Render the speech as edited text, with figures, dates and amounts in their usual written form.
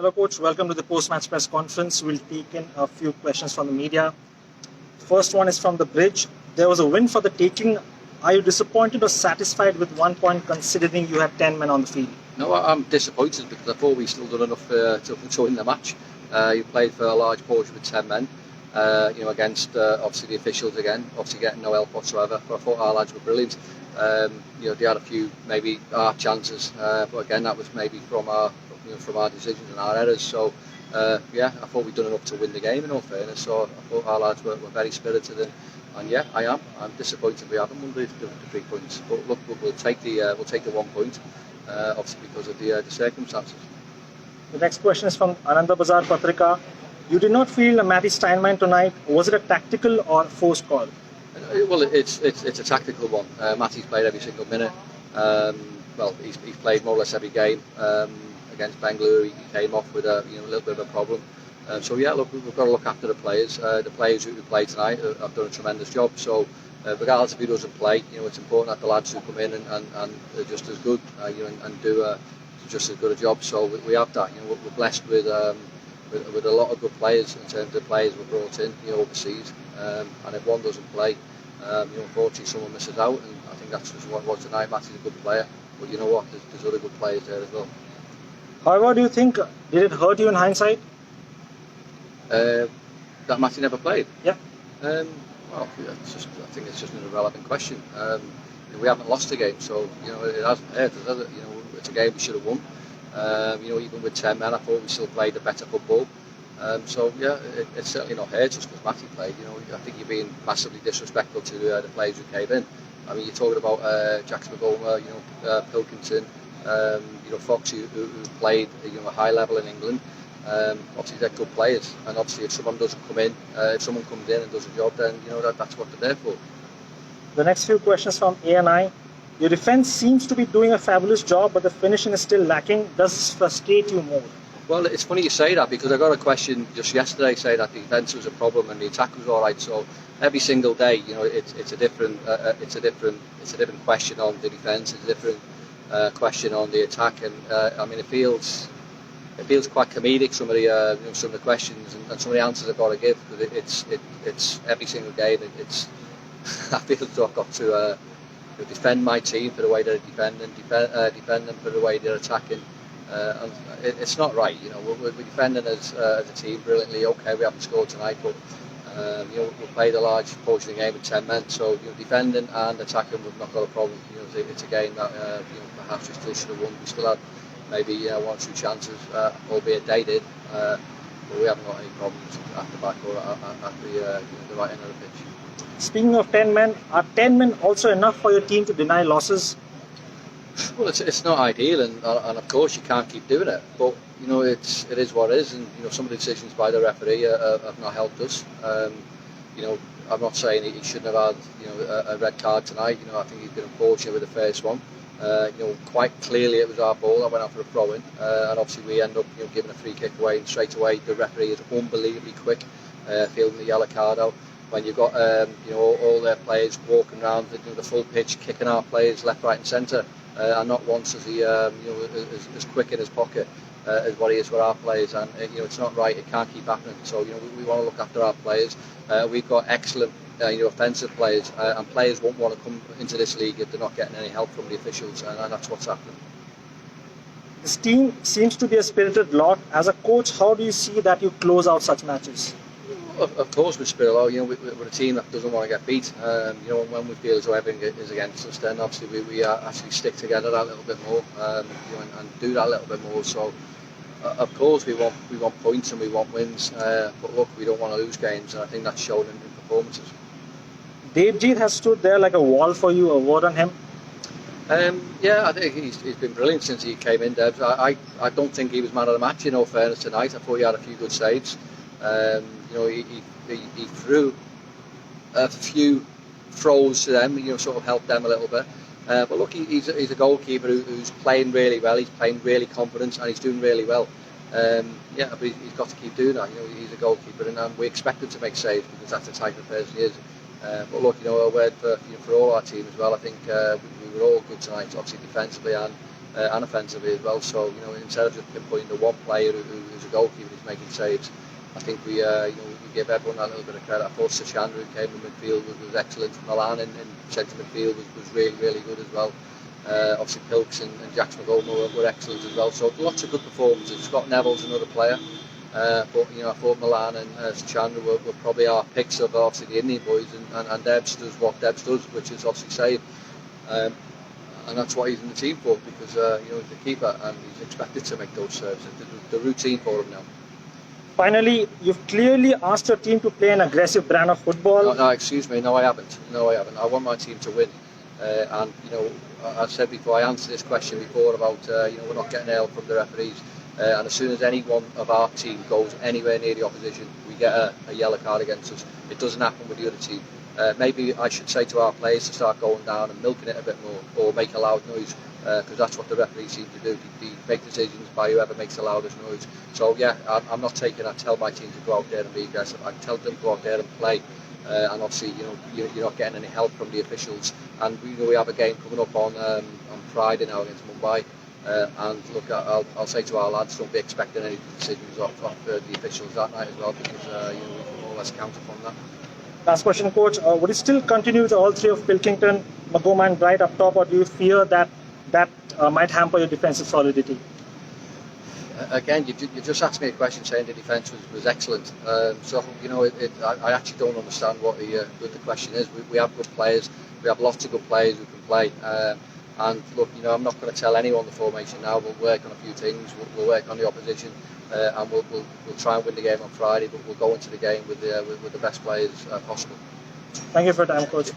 Hello, Coach. Welcome to the post-match press conference. We'll take in a few questions from the media. First one is from the bridge. There was a win for the taking. Are you disappointed or satisfied with 1 point considering you had 10 men on the field? No, I'm disappointed because I thought we still done enough to win the match. You played for a large portion with 10 men, against obviously the officials again, obviously getting no help whatsoever. But I thought our lads were brilliant. They had a few maybe half chances, but again that was maybe from our decisions and our errors. So I thought we'd done enough to win the game in all fairness. So I thought our lads were very spirited and yeah, I'm disappointed we haven't won the 3 points. But look, we'll take the 1 point, obviously because of the circumstances. The next question is from Ananda Bazar Patrika. You did not feel Matty Steinman tonight. Was it a tactical or forced call? Well, it's a tactical one. Matty's played every single minute. He's played more or less every game. Against Bengal, he came off with a little bit of a problem. We've got to look after the players. The players who play tonight have done a tremendous job. So, regardless if he doesn't play, it's important that the lads who come in and are just as good, and do just as good a job. So we have that. We're blessed with a lot of good players in terms of players we've brought in, overseas. And if one doesn't play, unfortunately someone misses out. And I think that's just what it was tonight. Matty's a good player, but you know what? There's other good players there as well. However, do you think, did it hurt you in hindsight? That Matty never played? Yeah. I think it's just an irrelevant question. We haven't lost a game, so it hasn't hurt us, has it? It's a game we should have won. Even with 10 men, I thought we still played a better football. It's certainly not hurt us because Matty played. I think you're being massively disrespectful to the players who came in. I mean, you're talking about Jackson McGoma, Pilkington, Fox, who played a high level in England. Obviously they're good players, and obviously if someone doesn't come in, if someone comes in and does a job, then that's what they're there for. The next few questions from ANI. Your defence seems to be doing a fabulous job, but the finishing is still lacking. Does this frustrate you more? Well, it's funny you say that because I got a question just yesterday saying that the defence was a problem and the attack was all right. So every single day, it's a different question on the defence. It's a different question on the attack, and it feels quite comedic, some of the questions and some of the answers I've got to give, because it's every single game. I feel as though I've got to defend my team for the way they're defend them for the way they're attacking. And it's not right. We're defending as a team brilliantly. Okay, we haven't scored tonight, but we played a large portion of the game with 10 men. So defending and attacking, we've not got a problem. It's a game that perhaps we still should have won. We still had maybe 1 or 2 chances, albeit they did. But we haven't got any problems at the back or at the right end of the pitch. Speaking of 10 men, are 10 men also enough for your team to deny losses? Well, it's not ideal, and of course you can't keep doing it. But it is what it is, and some of the decisions by the referee have not helped us. I'm not saying he shouldn't have had a red card tonight. I think he's been unfortunate with the first one. Quite clearly it was our ball that went out for a throw-in, and obviously we end up giving a free kick away, and straight away the referee is unbelievably quick, fielding the yellow card out. When you've got all their players walking around the full pitch, kicking our players left, right, and centre, and not once is he as quick in his pocket as what he is with our players, and it's not right. It can't keep happening. So we want to look after our players. We've got excellent offensive players, and players won't want to come into this league if they're not getting any help from the officials, and that's what's happening. This team seems to be a spirited lot. As a coach, how do you see that you close out such matches? Of course, we're spirited. We're a team that doesn't want to get beat. When we feel as though everything is against us, then obviously we actually stick together that little bit more, and do that a little bit more. So, of course, we want points and we want wins. But look, we don't want to lose games, and I think that's shown in performances. Devjit has stood there like a wall for you. A word on him? I think he's been brilliant since he came in, Debs. I don't think he was man of the match, in all fairness, tonight. I thought he had a few good saves. He threw a few throws to them, sort of helped them a little bit. But look, he's a goalkeeper who's playing really well. He's playing really confident, and he's doing really well. But he's got to keep doing that. He's a goalkeeper, and we expect him to make saves because that's the type of person he is. But look, a word for all our team as well. I think we were all good tonight, obviously defensively and and offensively as well. So instead of just pinpointing the one player who's a goalkeeper who's making saves, I think we give everyone a little bit of credit. I thought Sachandra, who came in midfield, was excellent. Milan in central midfield was really good as well. Obviously Pilks and Jax McGoldman were excellent as well. So lots of good performances. Scott Neville's another player. But I thought Milan and Sachandra were probably our picks of obviously the Indian boys, and Debs does what Debs does, which is obviously save. And that's what he's in the team for, because he's the keeper and he's expected to make those serves. It's the routine for him now. Finally, you've clearly asked your team to play an aggressive brand of football. No, excuse me. No, I haven't. I want my team to win. And I said before, I answered this question before about we're not getting help from the referees. And as soon as any one of our team goes anywhere near the opposition, we get a yellow card against us. It doesn't happen with the other team. Maybe I should say to our players to start going down and milking it a bit more, or make a loud noise, because that's what the referees seem to do. They make decisions by whoever makes the loudest noise. So yeah, I'm not taking. I tell my team to go out there and be aggressive. I tell them to go out there and play. And obviously, you're not getting any help from the officials. And we have a game coming up on Friday now against Mumbai. And look, I'll say to our lads, don't be expecting any decisions off the officials that night as well, because we can more or less count upon that. Last question, Coach. Would it still continue with all three of Pilkington, Magoma and Bright up top, or do you fear that might hamper your defensive solidity? Again, you just asked me a question saying the defence was excellent. So I actually don't understand what the question is. We have good players. We have lots of good players who can play. And look, I'm not going to tell anyone the formation now. We'll work on a few things. We'll work on the opposition, and we'll try and win the game on Friday. But we'll go into the game with the best players possible. Thank you for your time, Coach.